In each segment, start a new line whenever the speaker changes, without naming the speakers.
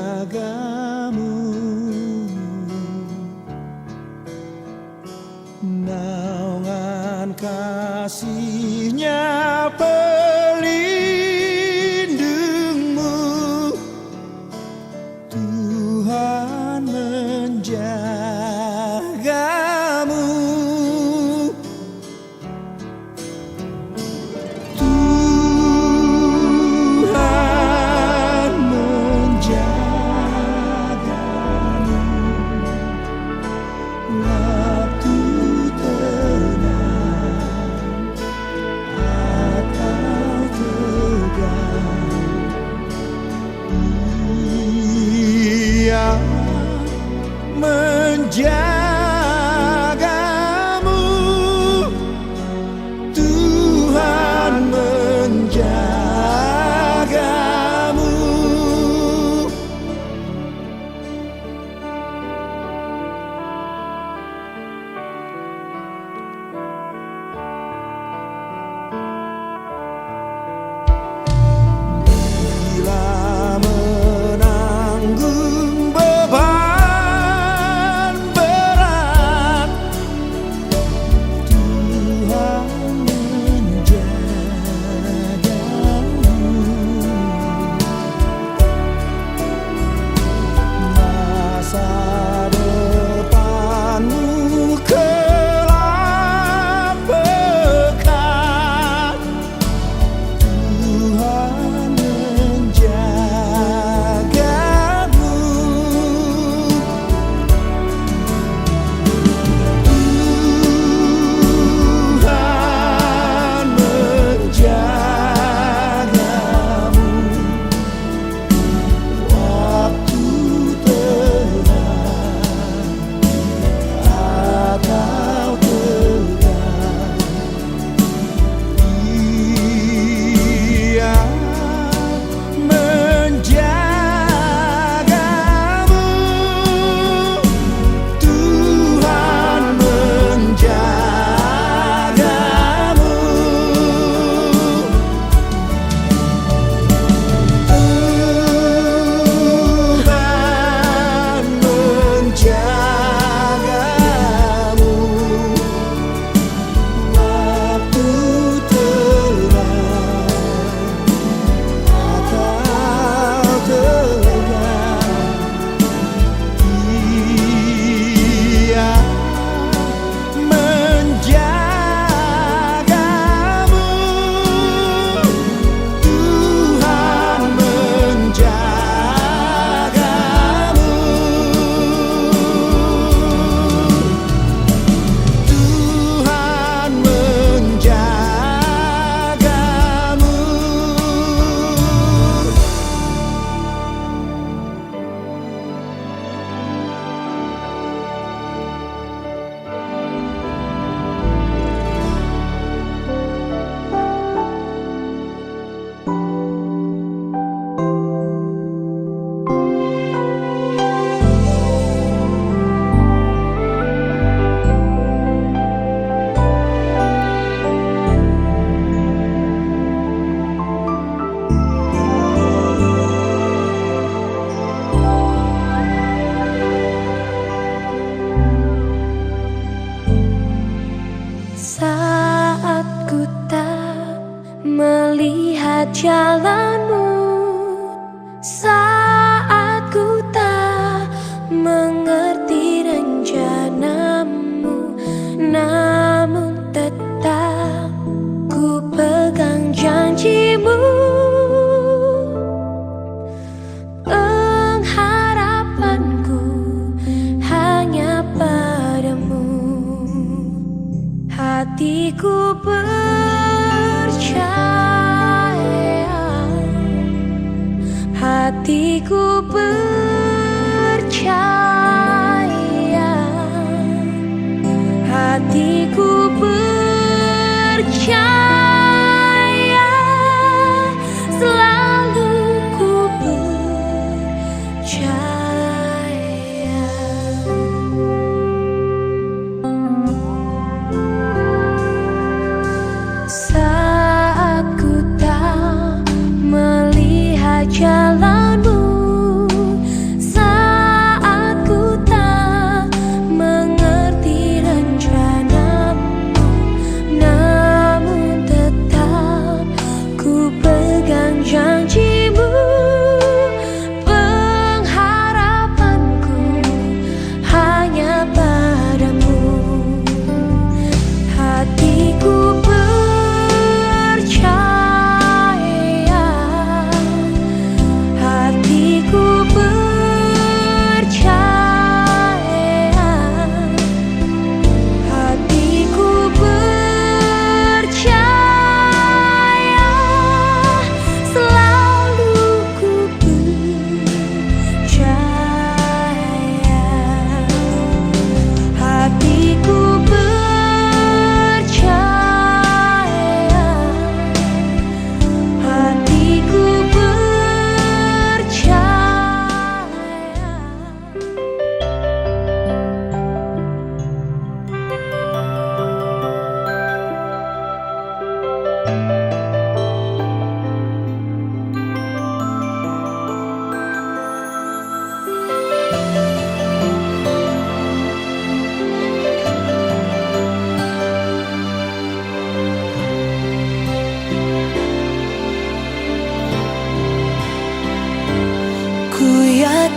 menjagamu, naungan kasihnya pelindungmu, Tuhan menjagamu. Tuhan menjagamu waktu tenang atau tegang. Dia menjagamu, Tuhan menjagamu. Bila menanggung beban berat, Tuhan menjagamu. Masa depanmu gelap pekat, Tuhan menjagamu. Tuhan menjagamu waktu tenang atau tegang. Dia menjagamu, Tuhan menjagamu. Tuhan menjagamu waktu tenang atau tegang. Dia menjagamu, Tuhan menjagamu. Tuhan menjagamu.
Saat ku tak melihat jalanmu, saat ku tak mengerti rencanamu, namun tetap ku pegang janjimu. Pengharapanku hanya padamu. Hatiku percaya, hati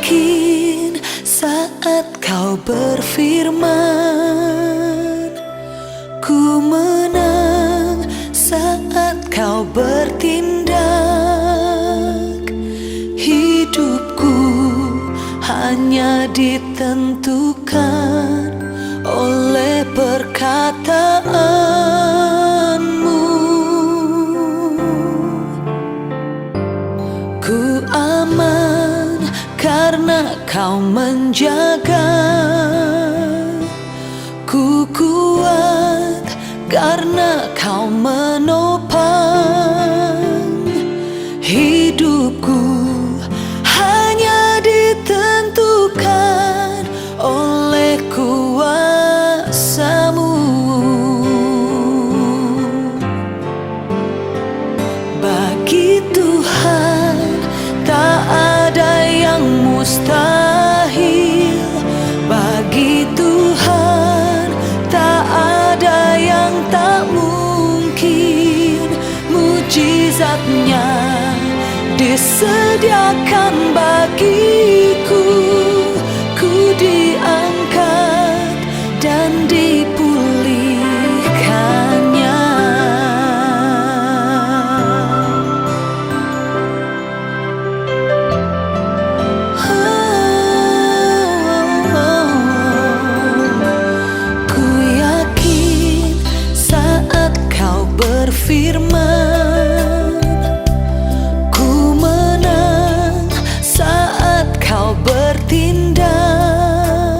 yakin saat kau berfirman, ku menang saat kau bertindak. Hidupku hanya ditentukan oleh perkataanmu. Ku aman karena kau menjaga, ku kuat karena kau menopang. Hidupku hanya ditentukan oleh kuasa-Mu. Bagi Tuhan tak ada yang mustahil. Bagi Tuhan tak ada yang tak mungkin. Mujizatnya disediakan bagiku. Ku diangkat dan dipulihkannya. Ku yakin saat kau berfirman, ku menang saat kau bertindak.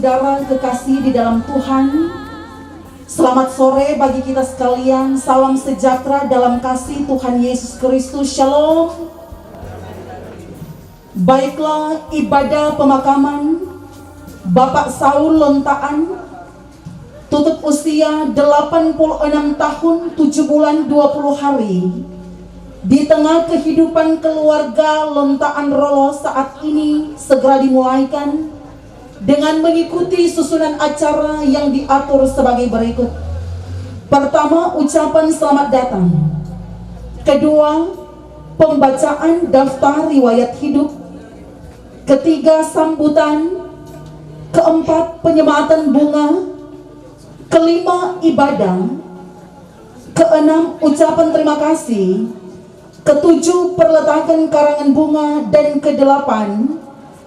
saudara kekasih di dalam Tuhan, selamat sore bagi kita sekalian. Salam sejahtera dalam kasih Tuhan Yesus Kristus. Shalom. Baiklah, ibadah pemakaman Bapak Saul Lontaan tutup usia 86 tahun 7 bulan 20 hari. Di tengah kehidupan keluarga, Lontaan Rolo saat ini segera dimulaikan dengan mengikuti susunan acara yang diatur sebagai berikut. Pertama, ucapan selamat datang. Kedua, pembacaan daftar riwayat hidup. Ketiga, sambutan. Keempat, penyematan bunga. Kelima, ibadah. Keenam, ucapan terima kasih. Ketujuh, perletakan karangan bunga. Dan kedelapan,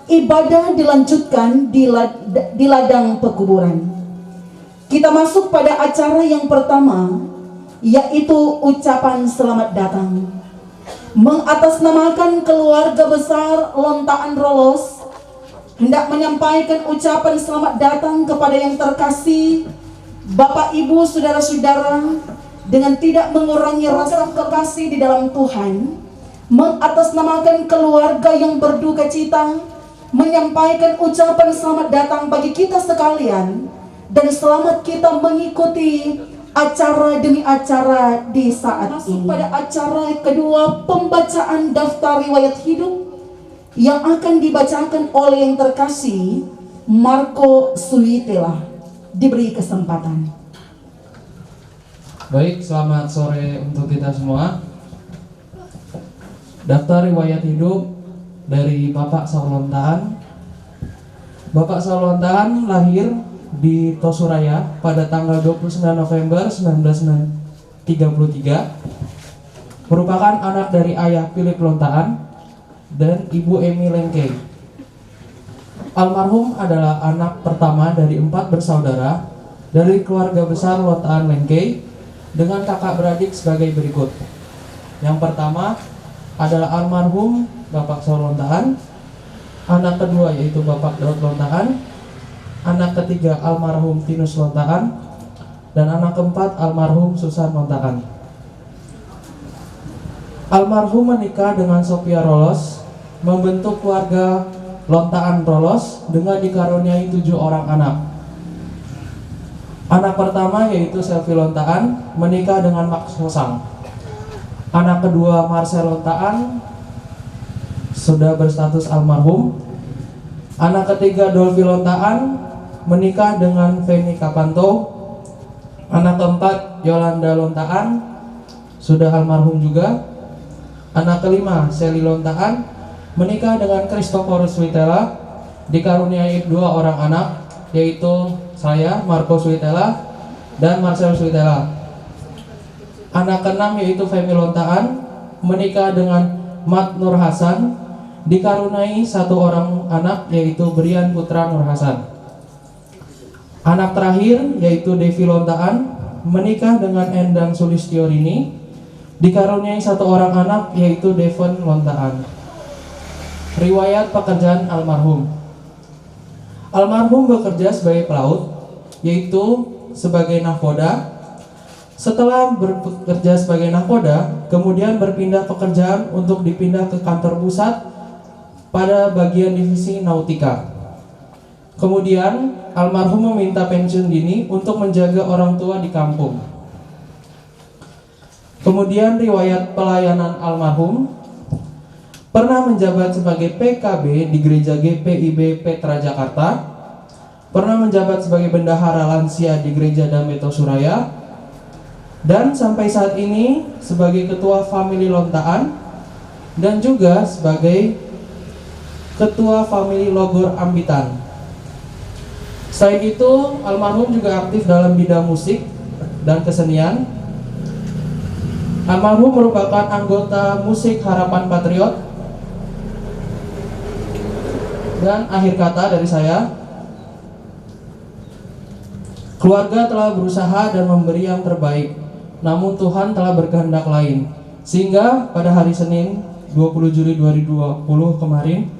ibadah dilanjutkan di ladang pekuburan. Kita masuk pada acara yang pertama, yaitu ucapan selamat datang. Mengatasnamakan keluarga besar Lontaan Rolos, hendak menyampaikan ucapan selamat datang kepada yang terkasih, Bapak, Ibu, saudara-saudara, dengan tidak mengurangi rasa kekasih di dalam Tuhan, mengatasnamakan keluarga yang berduka cita, menyampaikan ucapan selamat datang bagi kita sekalian, dan selamat kita mengikuti acara demi acara di saat ini. Pada acara kedua, pembacaan daftar riwayat hidup yang akan dibacakan oleh yang terkasih Marco Suitela. Diberi kesempatan.
Baik, selamat sore untuk kita semua. Daftar riwayat hidup dari Bapak Saul Lontaan. Bapak Saul Lontaan lahir di Tosuraya pada tanggal 29 November 1933. Merupakan anak dari ayah Philip Lontaan dan ibu Emi Lengkei. Almarhum adalah anak pertama dari 4 bersaudara dari keluarga besar Lontaan Lengkei dengan kakak beradik sebagai berikut. Yang pertama adalah almarhum Bapak Saul Lontaan, anak kedua yaitu Bapak Daud Lontaan, anak ketiga almarhum Tinus Lontaan, dan anak keempat almarhum Susan Lontaan. Almarhum menikah dengan Sophia Rolos, membentuk keluarga Lontaan Rolos dengan dikaruniai 7 orang anak. Anak pertama yaitu Selvi Lontaan menikah dengan Max Hosang. Anak kedua Marcel Lontaan sudah berstatus almarhum. Anak ketiga Dolvi Lontaan menikah dengan Feni Kapanto. Anak keempat Yolanda Lontaan sudah almarhum juga. Anak kelima Sally Lontaan menikah dengan Christophorus Suitela, dikaruniai 2 orang anak, yaitu saya, Marco Suitela, dan Marcel Suitela. Anak keenam yaitu Femi Lontaan menikah dengan Mat Nur Hasan, dikaruniai 1 orang anak, yaitu Brian Putra Nur Hasan. Anak terakhir yaitu Devi Lontaan menikah dengan Endang Sulistiorini, dikaruniai 1 orang anak, yaitu Devon Lontaan. Riwayat pekerjaan almarhum. Almarhum bekerja sebagai pelaut, yaitu sebagai nahkoda. Setelah bekerja sebagai nahkoda, kemudian berpindah pekerjaan untuk dipindah ke kantor pusat pada bagian divisi nautika. Kemudian almarhum meminta pensiun dini untuk menjaga orang tua di kampung. Kemudian riwayat pelayanan almarhum. Pernah menjabat sebagai PKB di Gereja GPIB Petra Jakarta. Pernah menjabat sebagai bendahara lansia di Gereja Damai Tosuraya. Dan sampai saat ini sebagai ketua famili Lontaan dan juga sebagai ketua famili Logor Ambitan. Selain itu, almarhum juga aktif dalam bidang musik dan kesenian. Almarhum merupakan anggota musik Harapan Patriot. Dan akhir kata dari saya, keluarga telah berusaha dan memberi yang terbaik, namun Tuhan telah berkehendak lain. Sehingga pada hari Senin 20 Juli 2020 kemarin,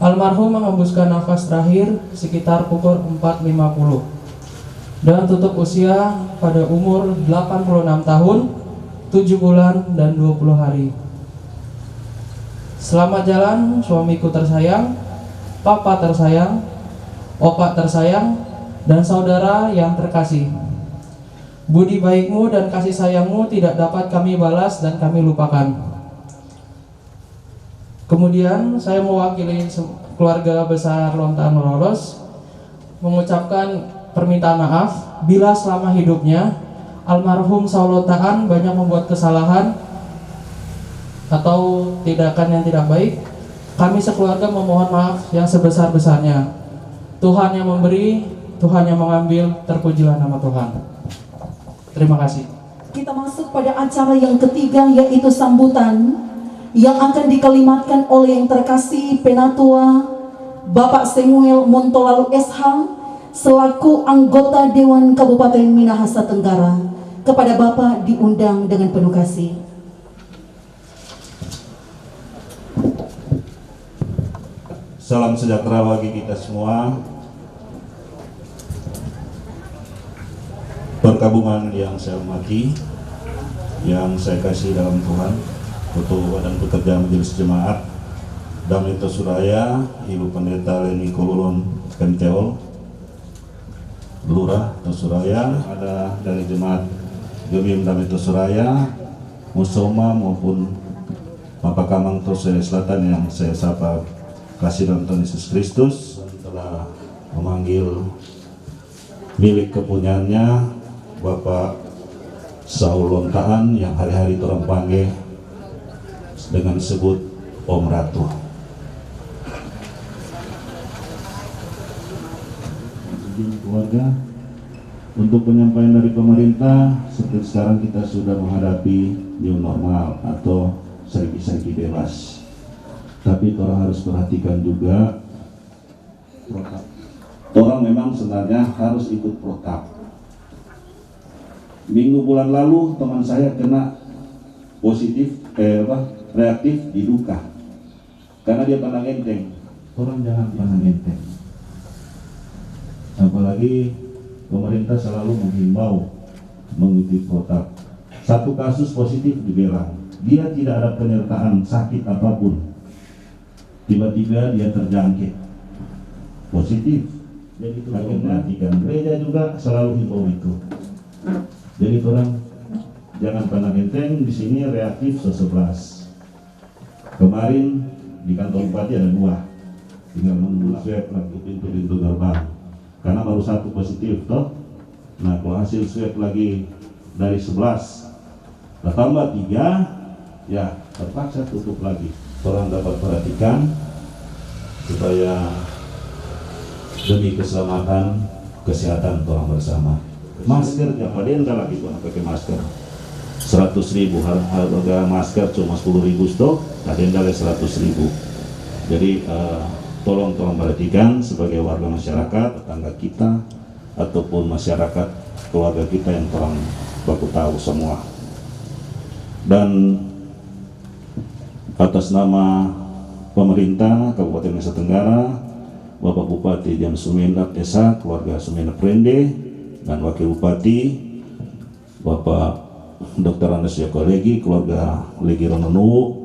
Almarhum mengembuskan nafas terakhir sekitar pukul 4.50 dan tutup usia pada umur 86 tahun, 7 bulan dan 20 hari. Selamat jalan suamiku tersayang, papa tersayang, opa tersayang, dan saudara yang terkasih. Budi baikmu dan kasih sayangmu tidak dapat kami balas dan kami lupakan. Kemudian saya mewakili keluarga besar Lontaan Rolos mengucapkan permintaan maaf bila selama hidupnya almarhum Saul Lontaan banyak membuat kesalahan atau tindakan yang tidak baik. Kami sekeluarga memohon maaf yang sebesar-besarnya. Tuhan yang memberi, Tuhan yang mengambil, terpujilah nama Tuhan. Terima kasih.
Kita masuk pada acara yang ketiga, yaitu sambutan yang akan dikalimatkan oleh yang terkasih Penatua Bapak Samuel Montolalu SH selaku anggota Dewan Kabupaten Minahasa Tenggara. Kepada Bapak diundang dengan penuh kasih.
Salam sejahtera bagi kita semua. Perkabungan yang saya hormati, yang saya kasih dalam Tuhan, Ketua Badan Pekerja Majelis Jemaat Damlito Suraya, Ibu Pendeta Leni Kolulon Kenteol, Lurah Tosuraya, ada dari Jemaat Gemim Damlito Suraya, Musoma maupun Bapak Kamang Tosaya Selatan yang saya sapa kasih dalam Tuhan Yesus Kristus, telah memanggil milik kepunyaannya Bapak Saul Lontaan yang hari-hari orang panggil dengan sebut Om Ratu. Keluarga, untuk penyampaian dari pemerintah, seperti sekarang kita sudah menghadapi new normal atau sergi-sergi bebas. Tapi orang harus perhatikan juga protap. Orang memang sebenarnya harus ikut protap. Minggu bulan lalu teman saya kena positif, reaktif di Duka karena dia pandang enteng. Orang jangan pandang enteng. Apalagi pemerintah selalu menghimbau mengikuti protap. Satu kasus positif di Belang, dia tidak ada penyertaan sakit apapun, tiba-tiba dia terjangkit positif. Jadi itu perhatikan. Gereja juga selalu himbau itu. Jadi orang jangan pandang enteng. Di sini reaktif 11. Kemarin di kantor bupati ada 2, tinggal menunggu swab lagi pintu-pintu gerbang karena baru 1 positif toh. Nah kalau hasil swab lagi dari 11 tambah 3, ya terpaksa tutup lagi. Orang dapat perhatikan supaya demi keselamatan kesehatan orang bersama. Masker jangan denda lagi pakai masker. 100.000 harga masker cuma 10.000 stok, denda 100.000. Jadi tolong perhatikan sebagai warga masyarakat, tetangga kita ataupun masyarakat keluarga kita yang orang baku tahu semua. Dan atas nama pemerintah Kabupaten Nusa Tenggara, Bapak Bupati Jam Sumenep Desa, keluarga Sumenep Rende, dan Wakil Bupati Bapak Dr. Andes Yoko Legi, keluarga Legi Rononu,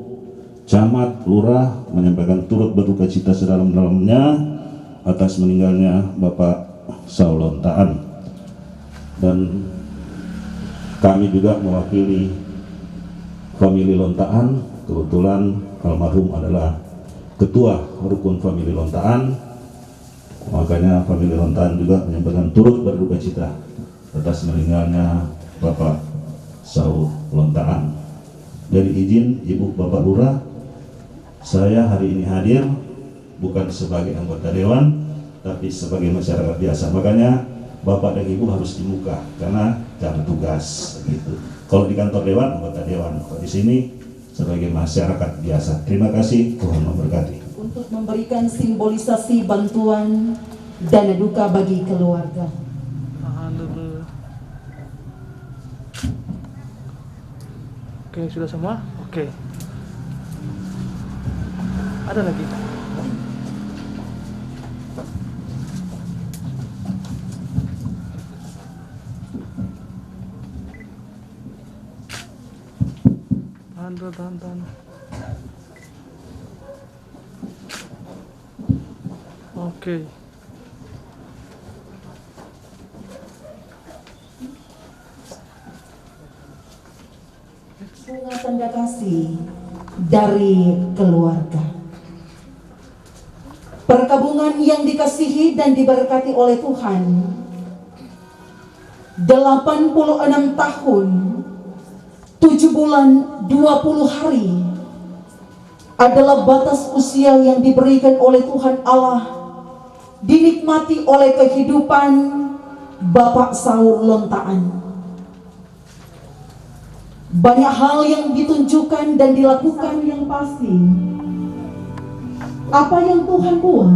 Camat, Lurah menyampaikan turut berduka cita sedalam-dalamnya atas meninggalnya Bapak Saul Lontaan. Dan kami juga mewakili famili Lontaan. Kebetulan almarhum adalah ketua rukun famili Lontaan, makanya famili Lontaan juga menyampaikan turut berduka cita atas meninggalnya Bapak Saul Lontaan. Dari izin Ibu Bapak Lurah, saya hari ini hadir bukan sebagai anggota dewan, tapi sebagai masyarakat biasa. Makanya Bapak dan Ibu harus di muka karena cara tugas gitu. Kalau di kantor dewan anggota dewan, kalau di sini sebagai masyarakat biasa. Terima kasih, Tuhan memberkati.
Untuk memberikan simbolisasi bantuan dana duka bagi keluarga.
Oke, sudah semua? Oke. Ada lagi? Tahan. Oke.
Bunga tanda kasih dari keluarga. Perkabungan yang dikasihi dan diberkati oleh Tuhan, 86 tahun 7 bulan 20 hari adalah batas usia yang diberikan oleh Tuhan Allah, dinikmati oleh kehidupan Bapak Saur Lontaan. Banyak hal yang ditunjukkan dan dilakukan yang pasti. Apa yang Tuhan buat,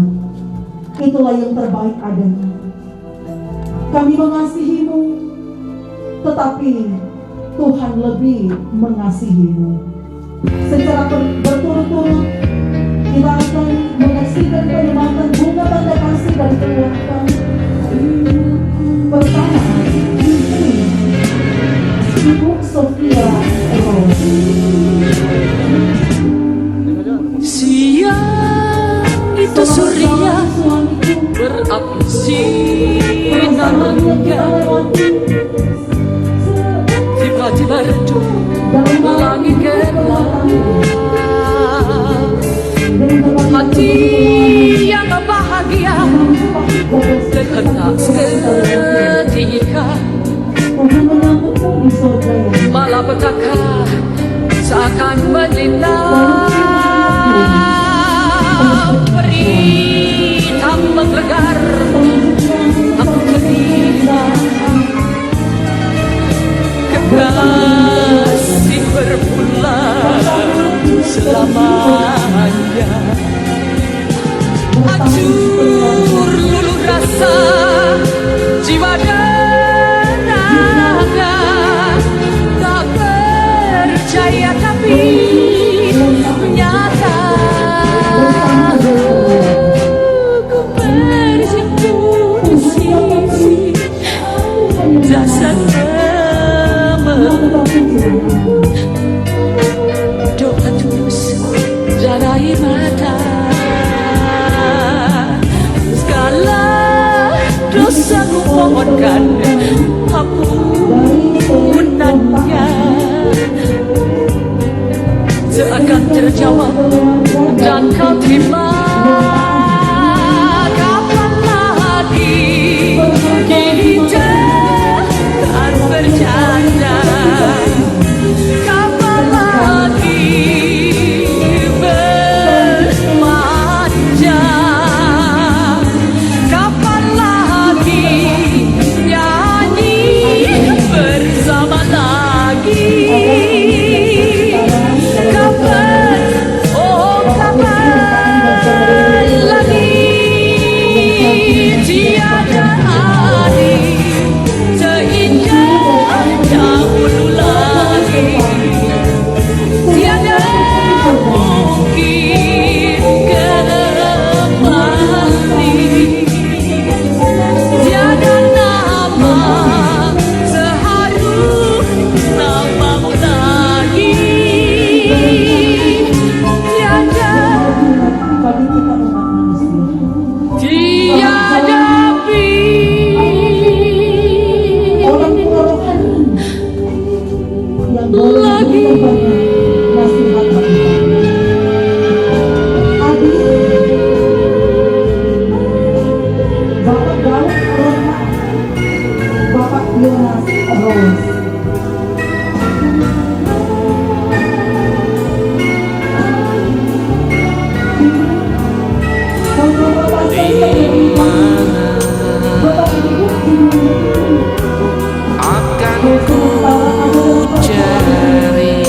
itulah yang terbaik adanya. Kami mengasihimu, tetapi Tuhan lebih mengasihimu. Secara berturut-turut kita akan menyaksikan penyematan bunga tanda kasih dari keluarga. Pertama, Ibu Sophia Rose.
Siang itu surya berapi sinarnya, tiba-tiba redup langit gelap. Hati yang bahagia terhentak seketika, malapetaka seakan melintang. Beri tambang legar aku kehilangan kekasih berpulang selamanya. Hancur luluh rasa jiwa dan raga, tak percaya tapi nyata. Ku bersimpuh di sisi dasar doa tulus dan air mata. Segala dosa ku mohonkan ampunannya, seakan terjawab dan kau terima. Kapan lagi kita akan bercanda? Kapan lagi bermanja? Kapan lagi nyanyi bersama lagi? Kapan, oh kapan lagi? Tiada hari seindah dahulu lagi. Tiada mungkin kembali. Tiada nama seharum namamu lagi. Tiada,
Bagi kita umat manusia,
tiada
orang tua rohani yang boleh
lagi.
memberikan nasihat bagi kita. Adik, Bapak Daud Lontaan, Bapak Yonas Rose. Bapak
Akan ku cari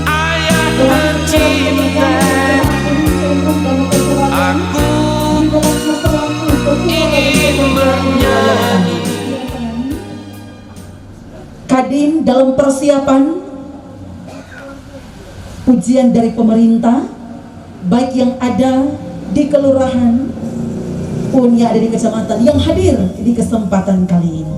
Ayah tercinta, aku ingin bernyanyi.
Kadin dalam persiapan pujian dari pemerintah, baik yang ada di kelurahan pun yang ada di kecamatan yang hadir di kesempatan kali ini.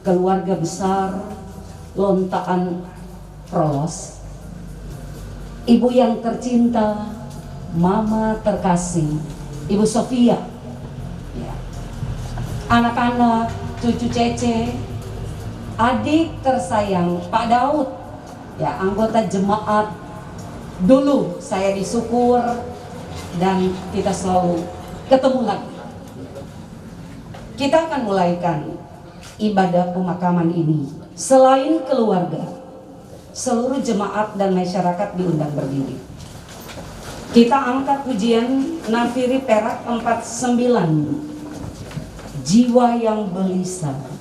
Keluarga besar Lontaan Rolos, ibu yang tercinta, mama terkasih, Ibu Sofia, ya. Anak-anak, cucu Cece, adik tersayang Pak Daud, ya, anggota jemaat. Dulu saya di Syukur dan kita selalu ketemu lagi. Kita akan mulaikan ibadah pemakaman ini. Selain keluarga, seluruh jemaat dan masyarakat diundang berdiri. Kita angkat pujian Nafiri Perak 49, Jiwa yang Belisah.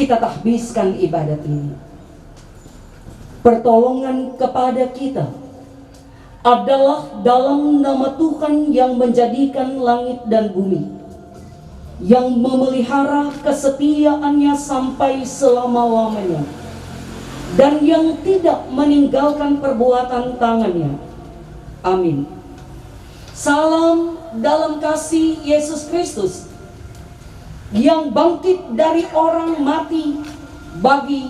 kita tahbiskan ibadat ini. Pertolongan kepada kita adalah dalam nama Tuhan yang menjadikan langit dan bumi, yang memelihara kesetiaannya sampai selama-lamanya, dan yang tidak meninggalkan perbuatan tangannya. Amin. Salam dalam kasih Yesus Kristus yang bangkit dari orang mati bagi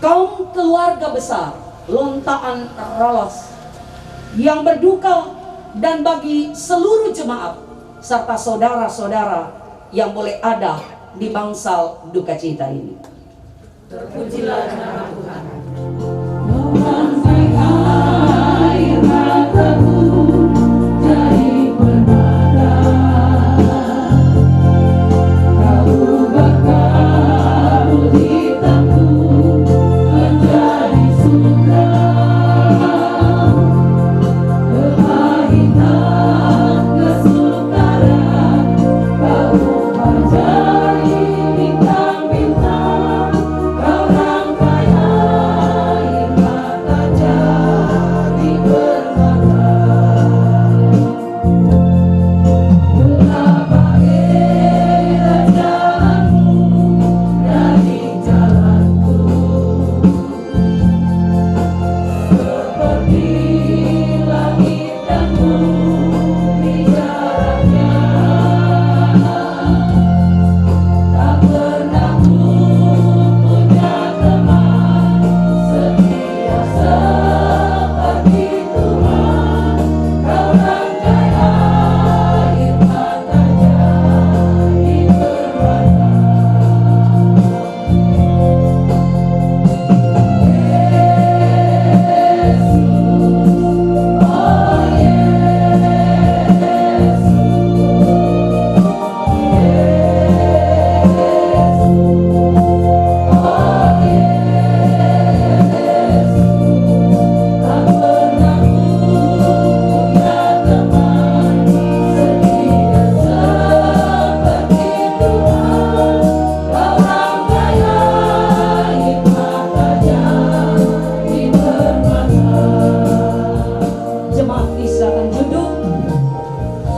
kaum keluarga besar Lontaan Rolos yang berduka, dan bagi seluruh jemaat serta saudara-saudara yang boleh ada di bangsal duka cita ini. Terpujilah nama Tuhan. Air mataku jadi permata, kau bakar hitamku menjadi sutra, kepahitan kesukaran kau bajari bintang-bintang, kau rangkai air mata jadi permata. Betapa indah jalanmu dari jalanku, seperti langit dan bumi jaraknya. Tak pernah ku punya teman setia seperti Tuhan, kau rangkai air mata jadi permata. Jemaat silakan duduk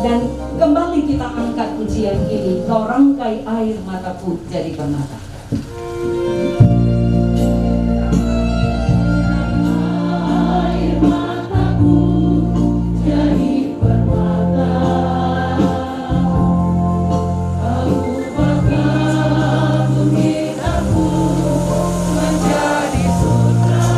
dan kembali kita angkat pujian ini, kau rangkai air mataku jadi permata. Air mataku jadi permata, kau bakar bumi aku menjadi sutra,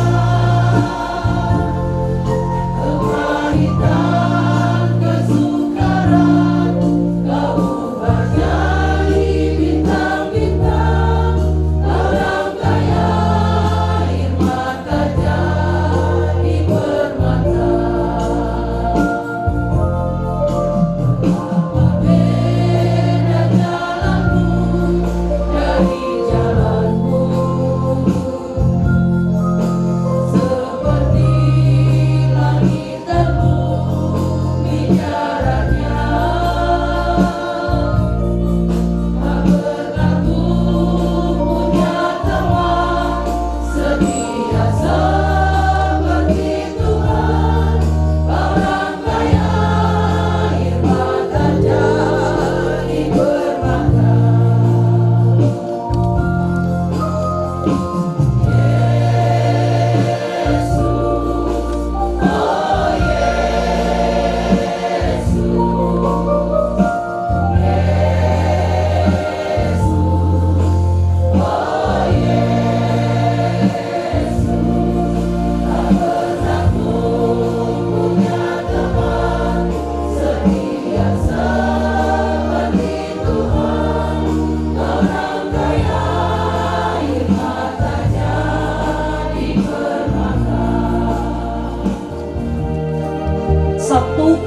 kepahitan kesukaran kau ubah jadi bintang-bintang, kau rangkai air mata jadi permata. Betapa beda jalanmu dari jalanmu, seperti langit dan bumi jaraknya. Tak pernah ku punya teman setia seperti Tuhan, kau rangkai air mata jadi permata.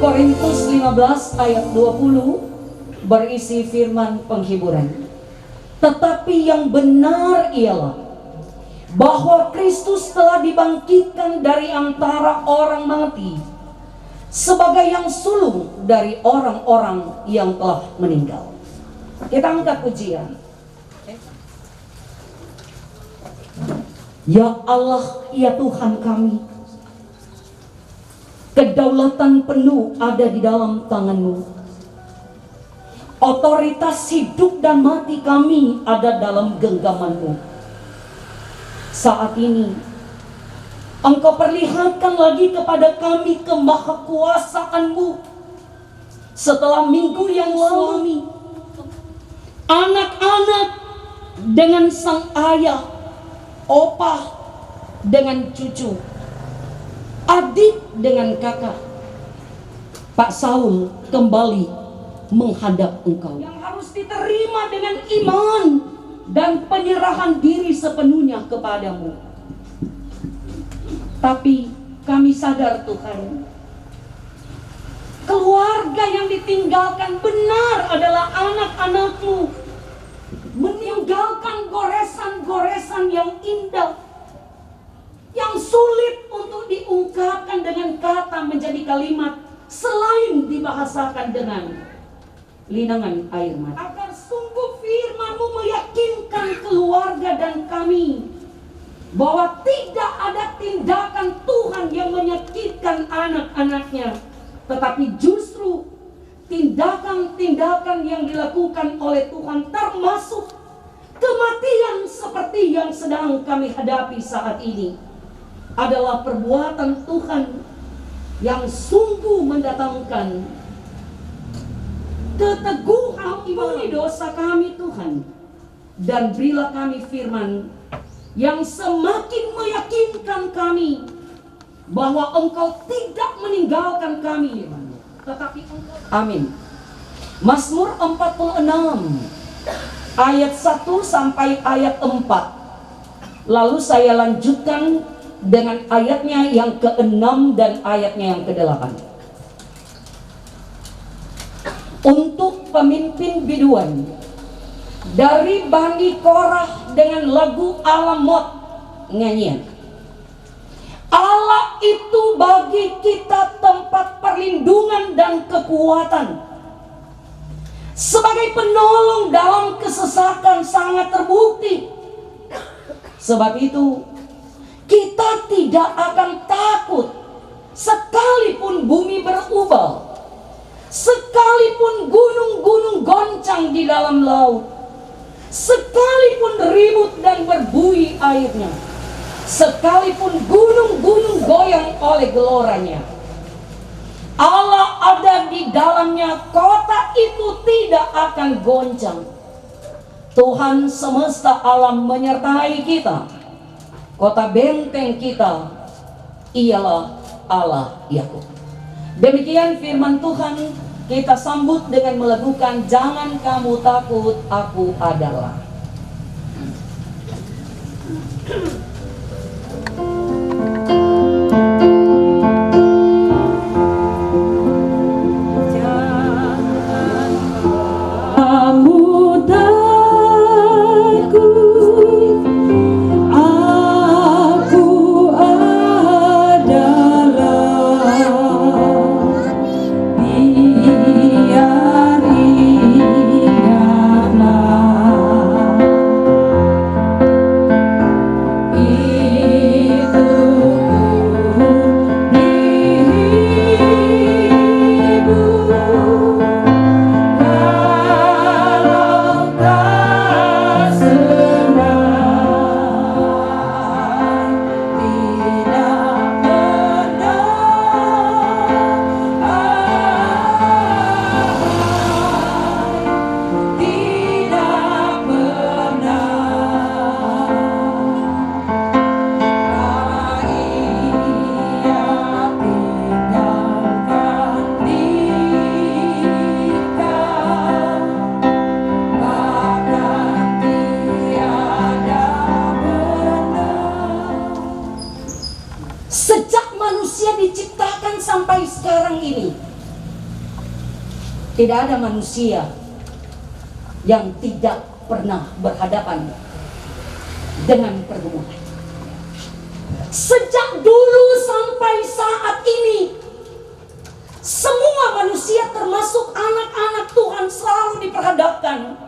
Korintus 15 ayat 20 berisi firman penghiburan. Tetapi yang benar ialah bahwa Kristus telah dibangkitkan dari antara orang mati sebagai yang sulung dari orang-orang yang telah meninggal. Kita angkat pujian. Ya Allah, ya Tuhan kami, kedaulatan penuh ada di dalam tangan-Mu. Otoritas hidup dan mati kami ada dalam genggaman-Mu. Saat ini Engkau perlihatkan lagi kepada kami kemahakuasaan-Mu. Setelah minggu yang lalu, anak-anak dengan sang ayah, opah dengan cucu, adik dengan kakak, Pak Saul kembali menghadap Engkau. Yang harus diterima dengan iman dan penyerahan diri sepenuhnya kepadamu. Tapi kami sadar Tuhan, keluarga yang ditinggalkan benar adalah anak-anak-Mu. Meninggalkan goresan-goresan yang indah, yang sulit untuk diungkapkan dengan kata menjadi kalimat, selain dibahasakan dengan linangan air mata. Agar sungguh firman-Mu meyakinkan keluarga dan kami bahwa tidak ada tindakan Tuhan yang menyakitkan anak-anaknya, tetapi justru tindakan-tindakan yang dilakukan oleh Tuhan, termasuk kematian seperti yang sedang kami hadapi saat ini, adalah perbuatan Tuhan yang sungguh mendatangkan keteguhan. Ampuni dosa kami Tuhan, dan berilah kami firman yang semakin meyakinkan kami bahwa Engkau tidak meninggalkan kami, tetapi Engkau. Amin. Mazmur 46 ayat 1 sampai ayat 4. Lalu saya lanjutkan dengan ayatnya yang ke-6 dan ayatnya yang ke-8. Untuk pemimpin biduan dari Bani Korah dengan lagu Alamot, nyanyian. Allah itu bagi kita tempat perlindungan dan kekuatan. Sebagai penolong dalam kesesakan sangat terbukti. Sebab itu kita tidak akan takut sekalipun bumi berubah, sekalipun gunung-gunung goncang di dalam laut, sekalipun ribut dan berbuih airnya, sekalipun gunung-gunung goyang oleh geloranya. Allah ada di dalamnya, kota itu tidak akan goncang. Tuhan semesta alam menyertai kita. Kota benteng kita ialah Allah Yakub. Demikian firman Tuhan. Kita sambut dengan melakukan jangan kamu takut, aku adalah.
Kamu takut, aku adalah. Biar ingatlah, itu dihibur. Kalau tak senang, tidak
Sejak manusia diciptakan sampai sekarang ini, tidak ada manusia yang tidak pernah berhadapan dengan pergumulan. Sejak dulu sampai saat ini, semua manusia termasuk anak-anak Tuhan selalu diperhadapkan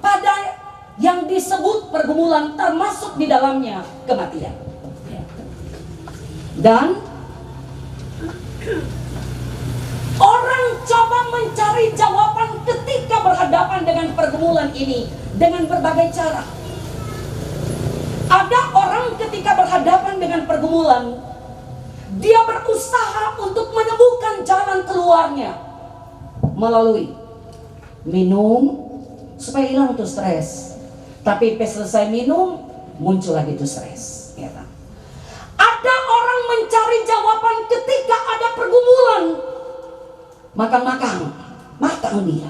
pada yang disebut pergumulan, termasuk di dalamnya kematian. Dan orang coba mencari jawaban ketika berhadapan dengan pergumulan ini dengan berbagai cara. Ada orang ketika berhadapan dengan pergumulan, dia berusaha untuk menemukan jalan keluarnya melalui minum supaya hilang tuh stres. Tapi pas selesai minum, muncul lagi tuh stres. Ya kan? Ada orang mencari jawaban ketika ada pergumulan, makan dia.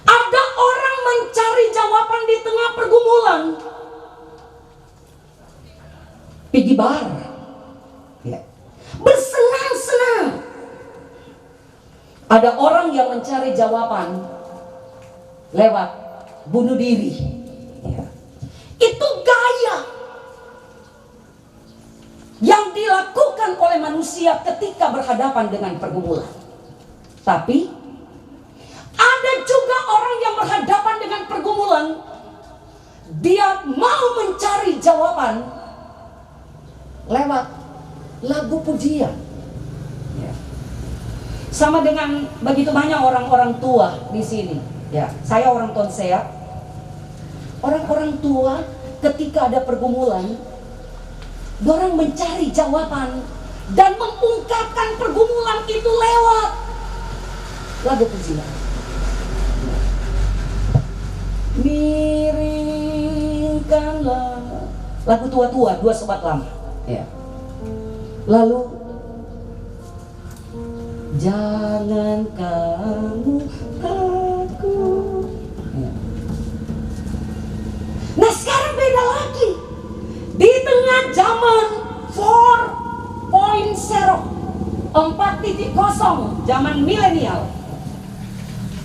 Ada orang mencari jawaban di tengah pergumulan, pergi bar, ya, bersenang-senang. Ada orang yang mencari jawaban lewat bunuh diri. Ya. Itu gaya yang dilakukan oleh manusia ketika berhadapan dengan pergumulan. Tapi ada juga orang yang berhadapan dengan pergumulan, dia mau mencari jawaban lewat lagu pujian. Ya. Sama dengan begitu banyak orang-orang tua di sini. Ya, saya orang Tonsea. Orang-orang tua ketika ada pergumulan, orang mencari jawaban dan mengungkapkan pergumulan itu lewat lagu pujian. Miringkanlah, lagu tua-tua, dua sobat lama. Ya. Lalu jangan kamu takut. Ya. Nah sekarang beda lagi. Di tengah zaman 4.0, zaman milenial,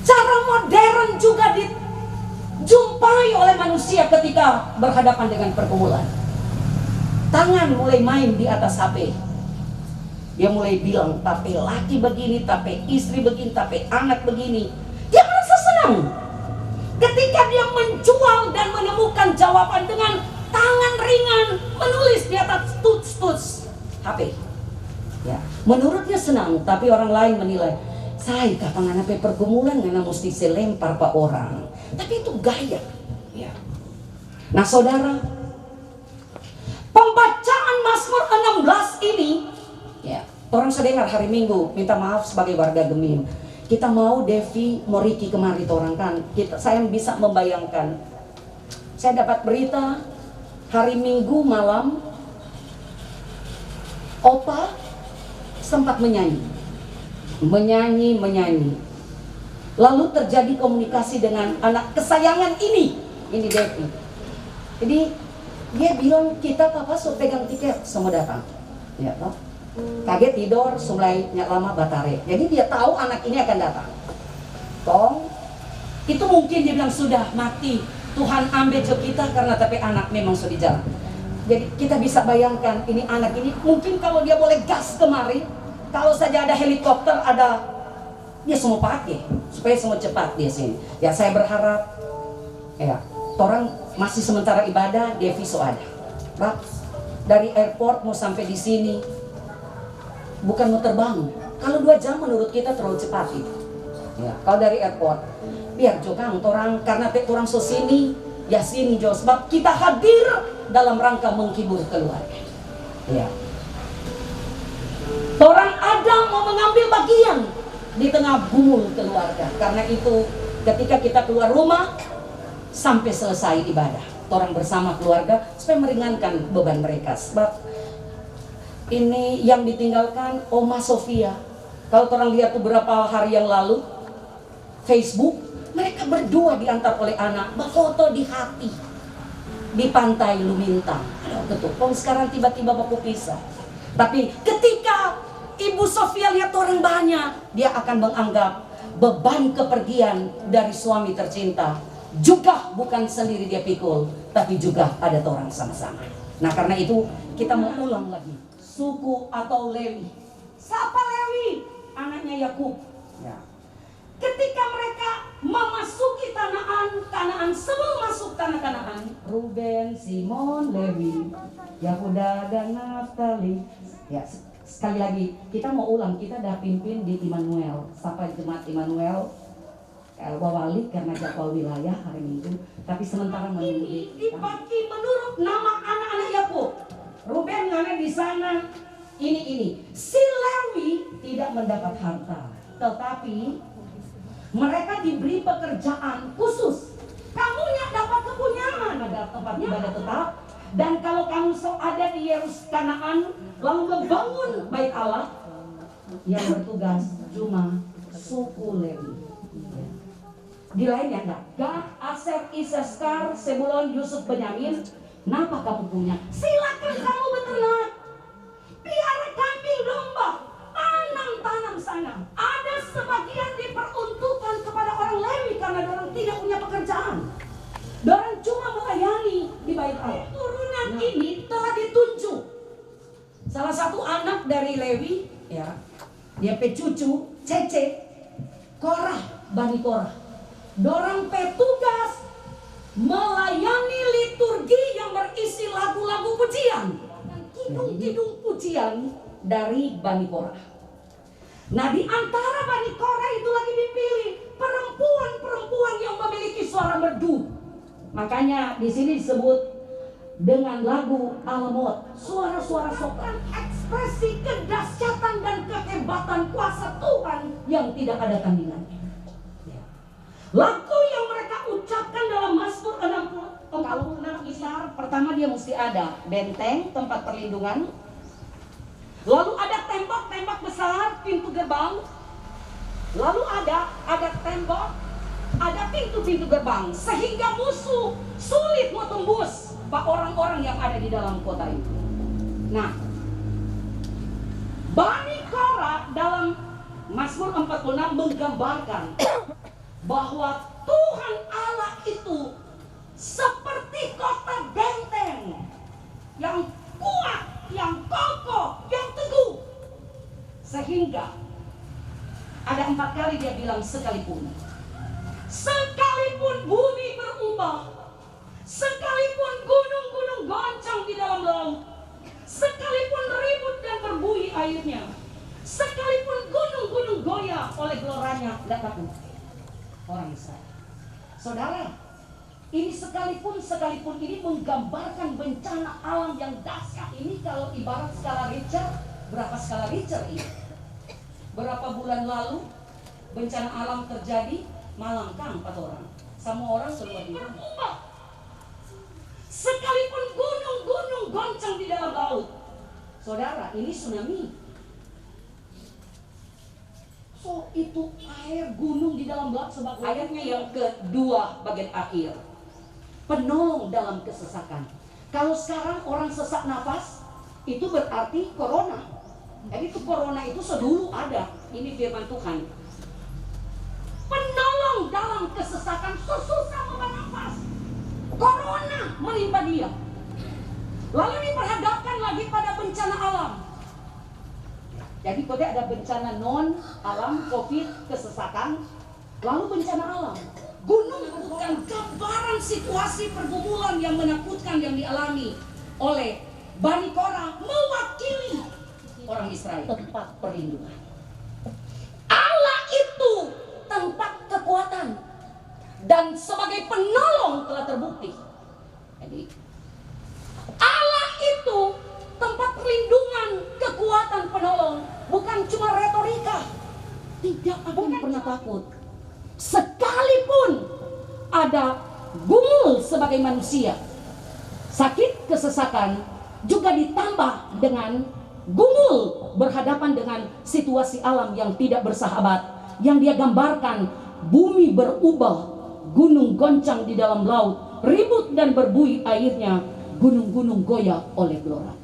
cara modern juga dijumpai oleh manusia ketika berhadapan dengan pergumulan. Tangan mulai main di atas HP. Dia mulai bilang, tapi laki begini, tapi istri begini, tapi anak begini. Dia merasa senang ketika dia menjual dan menemukan jawaban dengan tangan ringan, menulis di atas tuts HP. Ya, menurutnya senang, tapi orang lain menilai, saya kapan ngapain pergumulan ngana mesti selempar pak orang. Tapi itu gaya. Ya. Nah saudara, pembacaan Mazmur 16 ini, ya, orang sedengar hari Minggu, minta maaf sebagai warga Gemim. Kita mau Devi Moriki kemari orang kan, saya bisa membayangkan. Saya dapat berita hari Minggu malam, Opa sempat menyanyi. Lalu terjadi komunikasi dengan anak kesayangan ini Devi. Jadi dia bilang, kita papa suruh pegang tiket semua datang. Ya, toh? Kaget tidur, mulai lama batare. Jadi dia tahu anak ini akan datang. Tong, itu mungkin dia bilang sudah mati. Tuhan ambil job kita karena tapi anak memang sudah di jalan. Jadi kita bisa bayangkan ini anak ini mungkin kalau dia boleh gas kemari, kalau saja ada helikopter ada, dia semua pakai supaya semua cepat dia sini. Ya saya berharap, ya orang masih sementara ibadah, Devi so ada. Bak, dari airport mau sampai di sini, bukan mau terbang. Kalau 2 jam menurut kita terlalu cepat itu. Ya, kalau dari airport, biar juga orang karena orang so sini, ya sini jo. Sebab kita hadir dalam rangka menghibur keluarga. Ya. Orang Adam mau mengambil bagian di tengah gumul keluarga. Karena itu ketika kita keluar rumah sampai selesai ibadah, orang bersama keluarga supaya meringankan beban mereka. Sebab ini yang ditinggalkan Oma Sofia. Kalau orang lihat beberapa hari yang lalu Facebook, mereka berdua diantar oleh anak berfoto di hati di pantai Lumintang. Aduh, betul. Sekarang tiba-tiba baku pisah. Tapi ketika Ibu Sofia lihat orang banyak, dia akan menganggap beban kepergian dari suami tercinta juga bukan sendiri dia pikul, tapi juga ada orang sama-sama. Nah karena itu kita mau ulang lagi. Suku atau Lewi. Siapa Lewi? Anaknya Yakub. Ya. Ketika mereka memasuki Kanaan, sebelum masuk tanah Kanaan, Ruben, Simon, Lewi, Yahuda dan Naftali. Ya, sekali lagi kita mau ulang, kita dah pimpin di Immanuel, sampai jemaat Immanuel wawali karena jadwal wilayah hari Minggu. Tapi sementara ini dibagi menurut nama anak-anak Yakub. Ruben ngana di sana, ini. Si Lewi tidak mendapat harta, tetapi mereka diberi pekerjaan khusus. Kamu yang dapat kepunyaan, ada tempat ibadah tetap. Dan kalau kamu ada di Kanaan lalu membangun bait Allah, yang bertugas cuma suku Lewi. Di lainnya enggak. Gad, Aser, Issaskar, Sebulon, Yusuf, Benyamin. Napa kamu punya? Silakan kamu beternak, piara kambing domba, tanam sana. Ada sebagian diperuntukkan kepada orang Lewi karena orang tidak punya pekerjaan. Orang cuma melayani di bait Allah. Turunan ini telah ditunjuk. Salah satu anak dari Lewi, ya, dia pecucu, Cece, Korah, Bani Korah. Dorang petugas melayani liturgi yang berisi lagu-lagu pujian, kidung-kidung pujian dari Bani Korah. Nah, di antara Bani Korah itu lagi dipilih perempuan-perempuan yang memiliki suara merdu. Makanya di sini disebut dengan lagu Alamot, suara-suara sopran, ekspresi kedahsyatan dan kehebatan kuasa Tuhan yang tidak ada tandingannya. Lagu yang mereka ucapkan dalam Mazmur 46 besar, pertama dia mesti ada benteng, tempat perlindungan. Lalu ada tembok-tembok besar, pintu gerbang. Lalu ada tembok, ada pintu-pintu gerbang, sehingga musuh sulit mau tembus orang-orang yang ada di dalam kota itu. Nah, Bani Korah dalam Mazmur 46 menggambarkan bahwa Tuhan Allah itu seperti kota benteng yang kuat, yang kokoh, yang teguh. Sehingga ada 4 kali dia bilang sekalipun bumi berubah, sekalipun gunung-gunung goncang di dalam laut, sekalipun ribut dan berbuih airnya, sekalipun gunung-gunung goyah oleh geloranya, tidak takut orang Israel. Saudara, ini sekalipun ini menggambarkan bencana alam yang dahsyat ini. Kalau ibarat skala Richter, berapa skala Richter ini? Berapa bulan lalu bencana alam terjadi, Malangkang 4 orang, semua orang keluar di rumah. Sekalipun gunung-gunung goncang di dalam laut, saudara, ini tsunami. So, itu air gunung di dalam laut sebab airnya yang kedua bagian akhir. Penolong dalam kesesakan. Kalau sekarang orang sesak nafas, itu berarti corona. Jadi itu corona itu sedulu ada. Ini firman Tuhan. Penolong dalam kesesakan, susah bernafas. Corona menimpa dia. Lalu diperhadapkan lagi pada bencana alam. Jadi kode ada bencana non alam, COVID, kesesakan, lalu bencana alam. Gunung bukan gambaran situasi pergumulan yang menakutkan yang dialami oleh Bani Korah, mewakili orang Israel. Tempat perlindungan. Allah itu tempat kekuatan dan sebagai penolong telah terbukti. Jadi Allah itu tempat perlindungan, kekuatan, penolong, bukan cuma retorika. Tidak akan pernah takut. Sekalipun ada gumul sebagai manusia, sakit, kesesakan, juga ditambah dengan gumul berhadapan dengan situasi alam yang tidak bersahabat, yang dia gambarkan bumi berubah, gunung goncang di dalam laut, ribut dan berbuih airnya, gunung-gunung goyah oleh gelora.